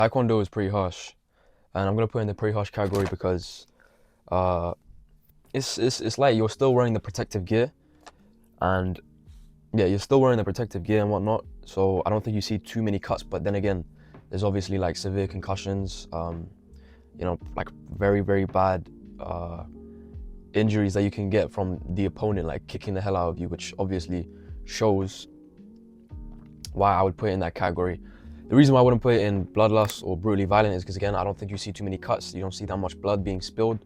Taekwondo is pretty harsh, and I'm gonna put it in the pretty harsh category because uh, it's like you're still wearing the protective gear, and yeah, you're still wearing the protective gear and whatnot. So I don't think you see too many cuts. But then again, there's obviously like severe concussions, like very bad injuries that you can get from the opponent, like kicking the hell out of you, which obviously shows why I would put it in that category. The reason why I wouldn't put it in bloodlust or brutally violent is because, again, I don't think you see too many cuts. You don't see that much blood being spilled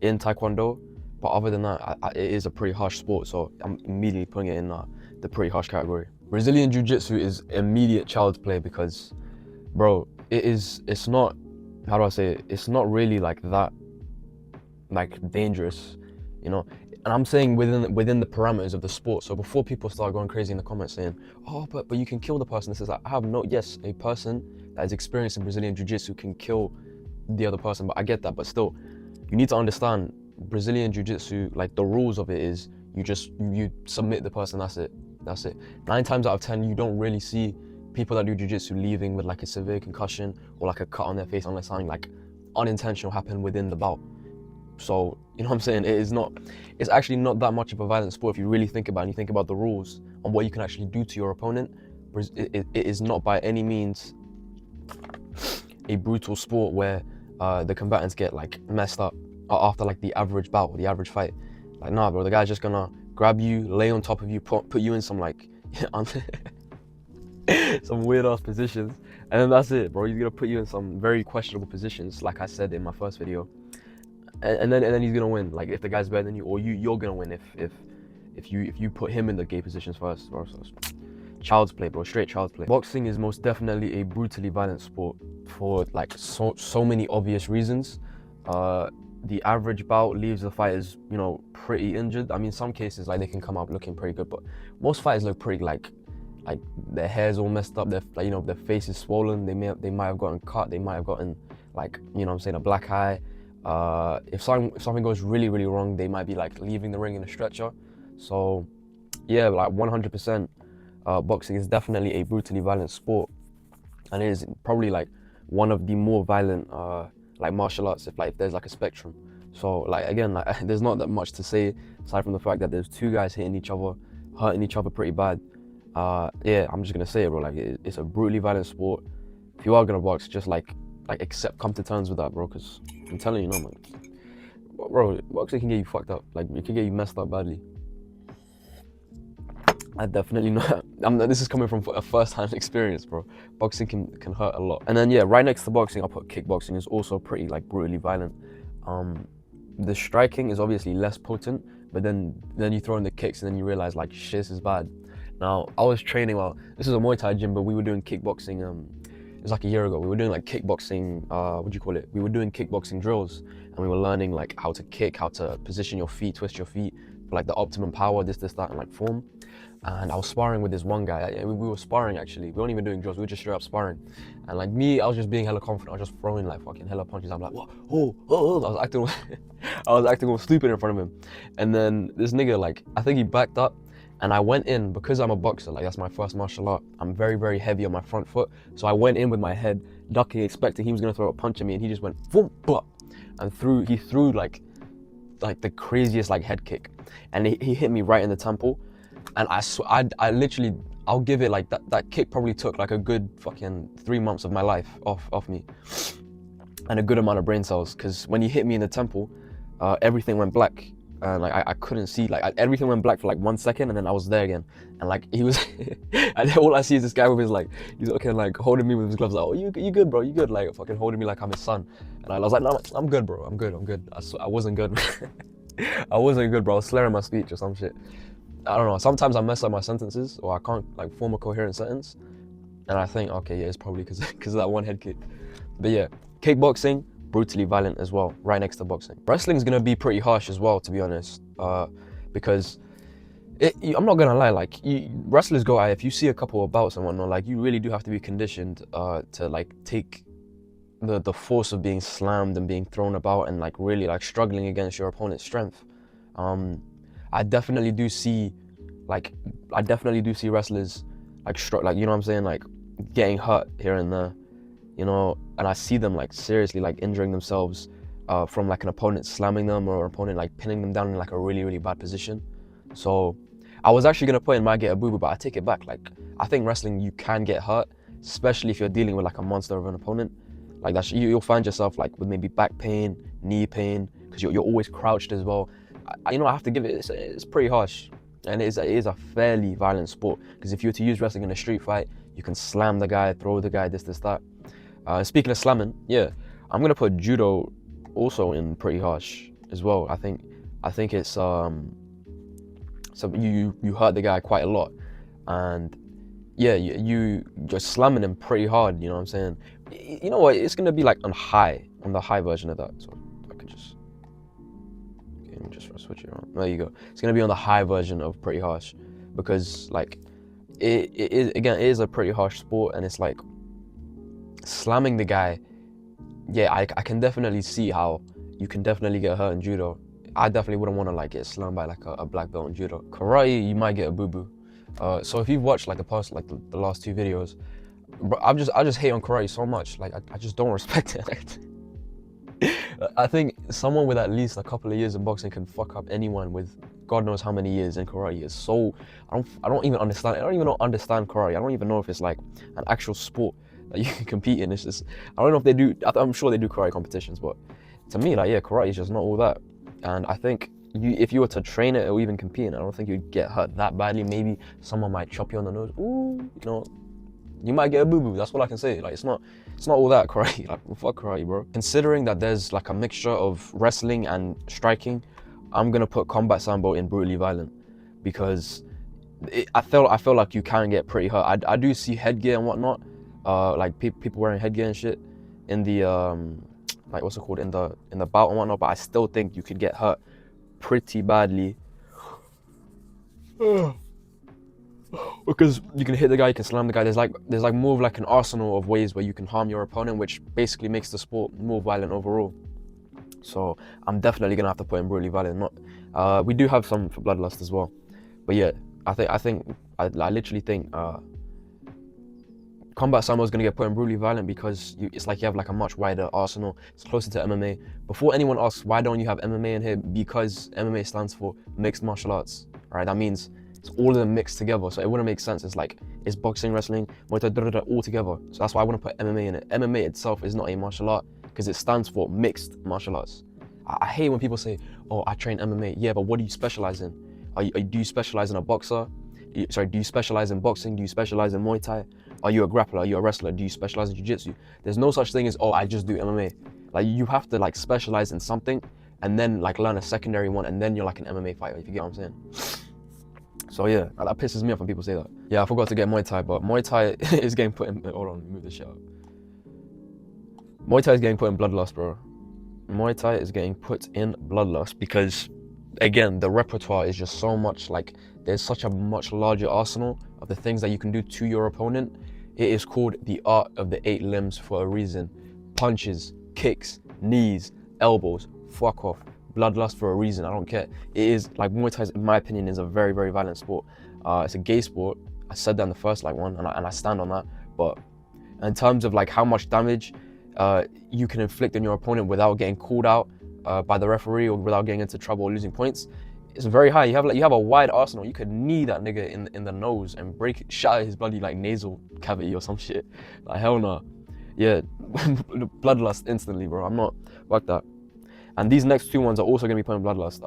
in Taekwondo. But other than that, it is a pretty harsh sport, so I'm immediately putting it in the pretty harsh category. Brazilian Jiu-Jitsu is immediate child's play because, bro, it's not, how do I say it? It's not really like that, like dangerous, you know? And I'm saying within the parameters of the sport. So before people start going crazy in the comments saying, oh, but you can kill the person. This is like, yes, a person that is experienced in Brazilian Jiu-Jitsu can kill the other person, but I get that. But still, you need to understand Brazilian Jiu-Jitsu, like the rules of it is you submit the person, that's it. 9 times out of 10, you don't really see people that do Jiu-Jitsu leaving with like a severe concussion or like a cut on their face unless something like unintentional happened within the bout. So, you know what I'm saying? It's actually not that much of a violent sport if you really think about it and you think about the rules on what you can actually do to your opponent. It is not by any means a brutal sport where the combatants get like messed up after like the average bout or the average fight. Like, nah, bro, the guy's just gonna grab you, lay on top of you, put you in some like some weird ass positions, and then that's it, bro. He's gonna put you in some very questionable positions, like I said in my first video. And then he's gonna win. Like if the guy's better than you, or you're gonna win if you put him in the gay positions first. Bro. So child's play, bro. Straight child's play. Boxing is most definitely a brutally violent sport for like so many obvious reasons. The average bout leaves the fighters, pretty injured. I mean, some cases like they can come out looking pretty good, but most fighters look pretty like their hair's all messed up. Their face is swollen. They might have gotten cut. They might have gotten like a black eye. If something goes really wrong, they might be like leaving the ring in a stretcher. So yeah, like 100%, boxing is definitely a brutally violent sport, and it is probably like one of the more violent like martial arts if there's like a spectrum. So like again, like there's not that much to say aside from the fact that there's two guys hitting each other, hurting each other pretty bad. Yeah, I'm just gonna say it, bro. Like it's a brutally violent sport. If you are gonna box, just like come to terms with that, bro, because I'm telling you, no, man. Bro, boxing can get you fucked up. Like, it can get you messed up badly. I definitely know. This is coming from a first-hand experience, bro. Boxing can hurt a lot. And then, yeah, right next to boxing, I'll put kickboxing. Is also pretty, like, brutally violent. The striking is obviously less potent, but then you throw in the kicks and then you realize, like, shit, this is bad. Now, I was training, this is a Muay Thai gym, but we were doing kickboxing, it was like a year ago. We were doing like kickboxing, We were doing kickboxing drills, and we were learning like how to kick, how to position your feet, twist your feet for like the optimum power, this, that, and like form. And I was sparring with this one guy. We were sparring actually. We weren't even doing drills. We were just straight up sparring. And like me, I was just being hella confident. I was just throwing like fucking hella punches. I'm like, whoa, oh. I was acting all stupid in front of him. And then this nigga, like, I think he backed up. And I went in, because I'm a boxer, like that's my first martial art, I'm very heavy on my front foot. So I went in with my head ducking, expecting he was gonna throw a punch at me, and he just went boom, blah, and he threw like the craziest like head kick. And he hit me right in the temple. And I literally, I'll give it like that kick probably took like a good fucking 3 months of my life off me. And a good amount of brain cells, because when he hit me in the temple, everything went black. And like I couldn't see, everything went black for like 1 second, and then I was there again. And like he was, and then all I see is this guy with his he's okay, like holding me with his gloves, like, oh, you good, bro, you good, like fucking holding me like I'm his son. And I was like, no, I'm good, bro, I'm good. I wasn't good. I wasn't good, bro. I was slurring my speech or some shit. I don't know. Sometimes I mess up my sentences, or I can't like form a coherent sentence, and I think, okay, yeah, it's probably because of that one head kick. But yeah, kickboxing, brutally violent as well, right next to boxing. Wrestling's gonna be pretty harsh as well, to be honest, because I'm not gonna lie, wrestlers go out, if you see a couple of bouts and whatnot, like you really do have to be conditioned to like take the force of being slammed and being thrown about and like really like struggling against your opponent's strength. I definitely do see wrestlers like you know what I'm saying, like getting hurt here and there. you know, and I see them like seriously like injuring themselves from like an opponent slamming them or an opponent like pinning them down in like a really, really bad position. So I was actually gonna put in might get a boo-boo, but I take it back. Like, I think wrestling, you can get hurt, especially if you're dealing with like a monster of an opponent. Like that's, you'll find yourself like with maybe back pain, knee pain, because you're always crouched as well. You know, I have to give it, it's pretty harsh. And it is a fairly violent sport, because if you were to use wrestling in a street fight, you can slam the guy, throw the guy, this, that. Speaking of slamming, yeah, I'm gonna put judo also in pretty harsh as well. I think it's so you hurt the guy quite a lot, and yeah, you're slamming him pretty hard. You know what I'm saying? You know what? It's gonna be like on the high version of that. So I could just, okay, let me just switch it around. There you go. It's gonna be on the high version of pretty harsh, because like it is a pretty harsh sport, and it's like slamming the guy. Yeah, I can definitely see how you can definitely get hurt in judo. I definitely wouldn't want to like get slammed by like a black belt in judo. Karate, you might get a boo-boo. So if you've watched like the last two videos, bro, I just hate on karate so much. Like I just don't respect it. I think someone with at least a couple of years in boxing can fuck up anyone with God knows how many years in karate. It's so, I don't even understand. I don't even understand karate. I don't even know if it's like an actual sport that you can compete in. It's just, I don't know if they do. I'm sure they do karate competitions, but to me, like, yeah, karate is just not all that. And I think if you were to train it or even compete in it, I don't think you'd get hurt that badly. Maybe someone might chop you on the nose. Ooh, you know, you might get a boo-boo. That's all I can say. Like, it's not all that karate. Like, fuck karate, bro. Considering that there's like a mixture of wrestling and striking, I'm gonna put combat sambo in brutally violent, because I feel like you can get pretty hurt. I do see headgear and whatnot, like people wearing headgear and shit in the like, what's it called, in the bout and whatnot. But I still think you could get hurt pretty badly. Because you can hit the guy, you can slam the guy. There's like more of like an arsenal of ways where you can harm your opponent, which basically makes the sport more violent overall. So I'm definitely gonna have to put in brutally violent. Not, we do have some for bloodlust as well, but yeah, I literally think combat sambo is gonna get put in brutally violent, because it's like you have like a much wider arsenal. It's closer to MMA. Before anyone asks why don't you have MMA in here, because MMA stands for mixed martial arts. Right? That means it's all of them mixed together, so it wouldn't make sense. It's like, it's boxing, wrestling, Muay Thai, all together. So that's why I want to put MMA in it. MMA itself is not a martial art, because it stands for mixed martial arts. I hate when people say, oh, I train MMA. Yeah, but what do you specialize in? Do you specialize in a boxer? Do you specialize in boxing? Do you specialize in Muay Thai? Are you a grappler? Are you a wrestler? Do you specialize in jiu-jitsu? There's no such thing as, oh, I just do MMA. Like, you have to like specialize in something, and then like learn a secondary one, and then you're like an MMA fighter, if you get what I'm saying. So yeah, that pisses me off when people say that. Yeah, I forgot to get Muay Thai, but Muay Thai is getting put in, hold on, move this shit up. Muay Thai is getting put in bloodlust, bro. Muay Thai is getting put in bloodlust because, again, the repertoire is just so much, like, there's such a much larger arsenal of the things that you can do to your opponent. It is called the art of the 8 limbs for a reason. Punches, kicks, knees, elbows, fuck off. Bloodlust for a reason, I don't care. It is, like, Muay Thai, in my opinion, is a very, very violent sport. It's a gay sport. I said that in the first one, and I stand on that. But in terms of like how much damage you can inflict on your opponent without getting called out by the referee, or without getting into trouble or losing points, it's very high. You have a wide arsenal. You could knee that nigga in the nose and shatter his bloody like nasal cavity or some shit. Like, hell no. Yeah, bloodlust instantly, bro. I'm not, fuck that. And these next 2 ones are also gonna be put in bloodlust.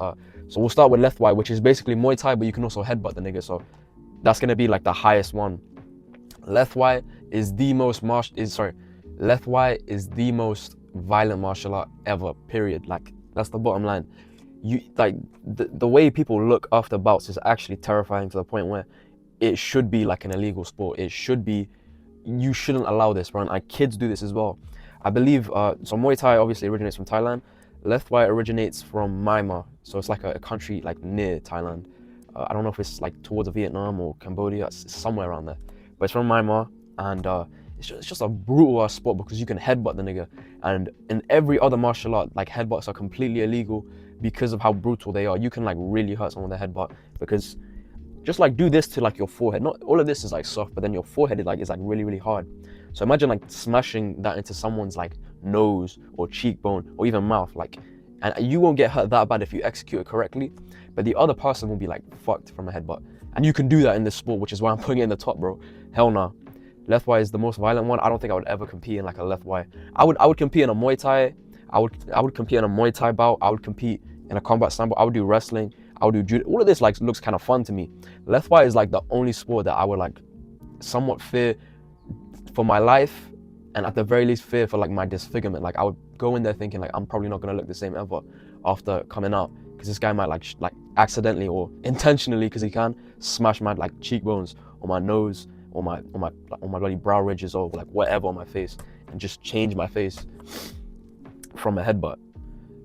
So we'll start with Lethwei, which is basically Muay Thai, but you can also headbutt the nigga. So that's gonna be like the highest one. Lethwei is the most Lethwei is the most violent martial art ever, period. Like, that's the bottom line. You like the way people look after bouts is actually terrifying, to the point where it should be like an illegal sport. It should be, you shouldn't allow this, bro. And kids do this as well. I believe, so Muay Thai obviously originates from Thailand. Lethwei originates from Myanmar. So it's like a country like near Thailand. I don't know if it's like towards Vietnam or Cambodia, it's somewhere around there. But it's from Myanmar, and it's just a brutal ass sport, because you can headbutt the nigga. And in every other martial art, like, headbutts are completely illegal because of how brutal they are. You can like really hurt someone with a headbutt, because just like do this to like your forehead. Not all of this is like soft, but then your forehead is like really, really hard. So imagine like smashing that into someone's like nose or cheekbone or even mouth, like, and you won't get hurt that bad if you execute it correctly, but the other person will be like fucked from a headbutt. And you can do that in this sport, which is why I'm putting it in the top, bro. Hell nah. Lethwei is the most violent one. I don't think I would ever compete in like a Lethwei. I would compete in a Muay Thai. I would compete in a Muay Thai bout. I would compete in a combat Sambo. I would do wrestling. I would do Judo. All of this like looks kind of fun to me. Lethwei is like the only sport that I would like somewhat fear for my life, and at the very least fear for like my disfigurement. Like I would go in there thinking like I'm probably not gonna look the same ever after coming out, because this guy might like accidentally or intentionally, because he can smash my like cheekbones or my nose or my bloody brow ridges or like whatever on my face, and just change my face from a headbutt.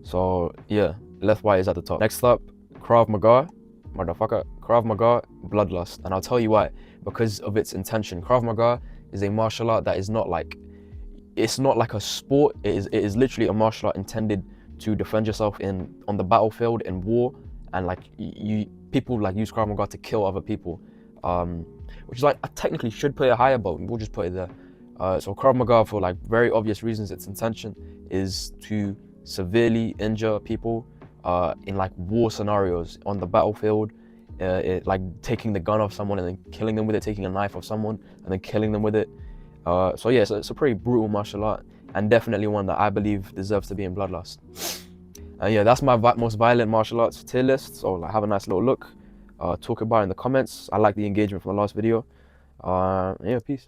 So yeah, Lethwei is at the top. Next up, Krav Maga, motherfucker. Krav Maga, bloodlust, and I'll tell you why. Because of its intention. Krav Maga is a martial art that is not like, it's not like a sport. It is literally a martial art intended to defend yourself on the battlefield in war, and like people like use Krav Maga to kill other people, which is like, I technically should put it higher, but we'll just put it there. So Krav Maga, for like very obvious reasons, its intention is to severely injure people in like war scenarios on the battlefield, like taking the gun off someone and then killing them with it, taking a knife off someone and then killing them with it. So yeah, so it's a pretty brutal martial art, and definitely one that I believe deserves to be in Bloodlust. And yeah, that's my most violent martial arts tier list. So like, have a nice little look, talk about it in the comments. I like the engagement from the last video. Yeah, peace.